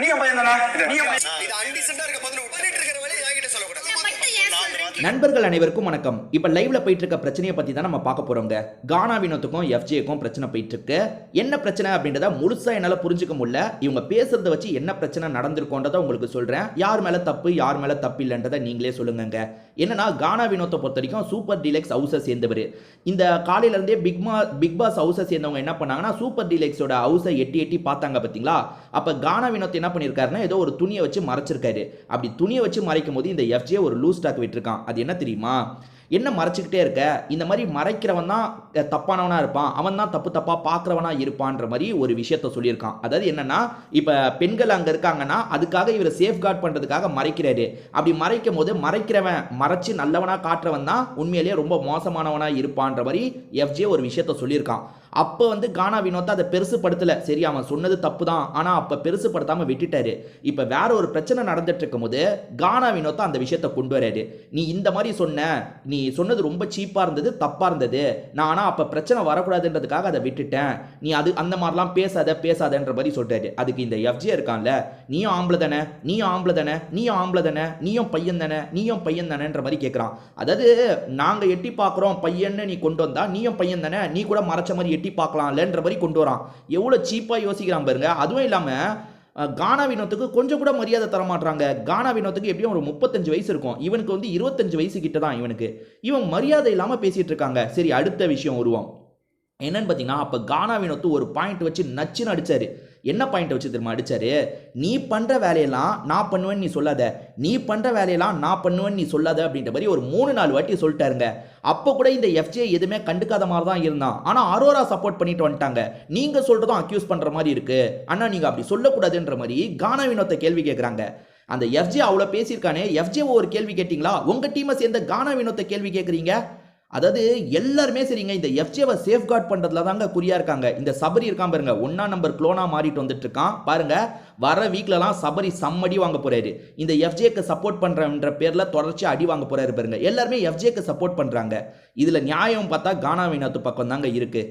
நீயும் பையன் தானே? நண்பர்கள் அனைவருக்கும் வணக்கம். இப்ப லைவ்ல போயிட்டு இருக்க பிரச்சனையை பத்தி தான் நம்ம பார்க்க போறோங்க. கானா வினோத்துக்கும் எஃப்ஜேக்கும் பிரச்சனை போயிட்டு இருக்கு. என்ன பிரச்சனை அப்படின்றத முழுசா என்னால புரிஞ்சுக்க முடியல. இவங்க பேசுறத வச்சு என்ன பிரச்சனை நடந்திருக்கோன்றத உங்களுக்கு சொல்றேன். யார் மேல தப்பு யார் மேல தப்பு இல்லைன்றதை நீங்களே சொல்லுங்க. என்னன்னா, கானா வினோத்தை பொறுத்த வரைக்கும் சூப்பர் டீலக்ஸ் ஹவுஸை சேர்ந்தவர். இந்த காலையில இருந்தே பிக் பாஸ் ஹவுஸை சேர்ந்தவங்க என்ன பண்ணாங்கன்னா, சூப்பர் டீலக்ஸோட ஹவுஸை எட்டி எட்டி பார்த்தாங்க பாத்தீங்களா. அப்ப கானா வினோத் என்ன பண்ணிருக்காருன்னா, ஏதோ ஒரு துணியை வச்சு மறைச்சிருக்காரு. அப்படி துணியை வச்சு மறைக்கும் போது இந்த எஃப்ஜே ஒரு லூஸ் டாக் விட்டுருக்கான். அது என்ன தெரியுமா? என்ன மறைச்சிக்கிட்டே இருக்க, இந்த மாதிரி மறைக்கிறவன் தான் தப்பானவனா இருப்பான், அவன் தான் தப்பு தப்பா பார்க்குறவனா இருப்பான்ற மாதிரி ஒரு விஷயத்த சொல்லியிருக்கான். அதாவது என்னன்னா, இப்போ பெண்கள் அங்கே இருக்காங்கன்னா அதுக்காக இவரை சேஃப்கார்ட் பண்ணுறதுக்காக மறைக்கிறாரு. அப்படி மறைக்கும் போது மறைக்கிறவன் மறைச்சு நல்லவனா காட்டுறவன் தான் உண்மையிலேயே ரொம்ப மோசமானவனா இருப்பான்ற மாதிரி எஃப்ஜே ஒரு விஷயத்த சொல்லியிருக்கான். அப்போ கானா வினோத் அதை பெருசுப்படுத்தலை. சரி, அவன் சொன்னது தப்பு தான், ஆனால் அப்போ பெருசுப்படுத்தாமல் விட்டுட்டாரு. இப்போ வேற ஒரு பிரச்சனை நடந்துட்டு இருக்கும் போது கானா வினோத் அந்த விஷயத்தை கொண்டு வராரு. நீ இந்த மாதிரி சொன்ன, நீ சொன்னது ரொம்ப சீப்பாக இருந்தது, தப்பாக இருந்தது, நான் ஆனால் அப்போ பிரச்சனை வரக்கூடாதுன்றதுக்காக அதை விட்டுட்டேன், நீ அது அந்த மாதிரிலாம் பேசாதன்ற மாதிரி சொல்றாரு. அதுக்கு இந்த எஃப்ஜே இருக்கான்ல, நீயும் ஆம்பளை தானே, நீயும் ஆம்பளை தானே, நீயும் ஆம்பளை தானே, நீயும் பையன் தானே, நீயும் பையன் தானேன்ற மாதிரி கேட்குறான். அதாவது நாங்கள் எட்டி பார்க்குறோம் பையன்னு நீ கொண்டு வந்தா நீயும் பையன் தானே, நீ கூட மறைச்ச மாதிரி எட்டி பார்க்கலாம்லன்ற மாதிரி கொண்டு வரான். எவ்வளவு சீப்பா யோசிக்கிறான் பாருங்க. அதுவும் இல்லாம கானா வினோத்துக்கு கொஞ்சம் கூட மரியாதை தர மாட்டாங்க. கானா வினோத்துக்கு எப்படியும் ஒரு 35 வயசு இருக்கும், இவனுக்கு 25 வயசு கிட்ட தான் இவனுக்கு. இவன் மரியாதை இல்லாம பேசிட்டு இருக்காங்க. சரி, அடுத்த விஷயம் வருவோம். என்னன்னு பார்த்தீங்கன்னா, அப்போ கானா வினோத்து ஒரு பாயிண்ட் வச்சு நச்சுன்னு அடிச்சாரு. என்ன பாயிண்ட் வச்சு திரும்ப அடிச்சாரு? நீ பண்ற வேலையெல்லாம் நான் பண்ணுவேன்னு நீ சொல்லாத, நீ பண்ற வேலையெல்லாம் நான் பண்ணுவேன்னு நீ சொல்லாத அப்படின்ற மாதிரி ஒரு 3-4 வாட்டி சொல்லிட்டாருங்க. அப்போ கூட இந்த எஃப்ஜே எதுவுமே கண்டுக்காத மாதிரி தான் இருந்தான். ஆனால் அரோரா சப்போர்ட் பண்ணிட்டு வந்துட்டாங்க. நீங்க சொல்றதும் அக்யூஸ் பண்ற மாதிரி இருக்கு, அண்ணா நீங்க அப்படி சொல்லக்கூடாதுன்ற மாதிரி கானா வினோத்தை கேள்வி கேட்குறாங்க. அந்த எஃப்ஜே அவ்வளோ பேசியிருக்கானே, எஃப்ஜே ஒரு கேள்வி கேட்டீங்களா? உங்க டீமை சேர்ந்த கானா வினோத்தை கேள்வி கேட்குறீங்க. அதாவது எல்லாருமே சரிங்க, இந்த எஃப்ஜேவை சேஃப்கார்ட் பண்றதுல தாங்க குறியா இருக்காங்க. இந்த சபரி இருக்கான் பாருங்க, 1ஆம் நம்பர் குளோனா மாறிட்டு வந்துட்டு இருக்கான் பாருங்க. வர வீக்லலாம் சபரி சம்மடி வாங்க போறாரு. இந்த எஃப்ஜேக்கு சப்போர்ட் பண்றன்ற பேர்ல தொடர்ச்சி அடி வாங்க போறாரு பாருங்க. எல்லாருமே எஃப்ஜேக்கு சப்போர்ட் பண்றாங்க. இதுல நியாயம் பார்த்தா கானா வினோத் பக்கம் தாங்க இருக்கு.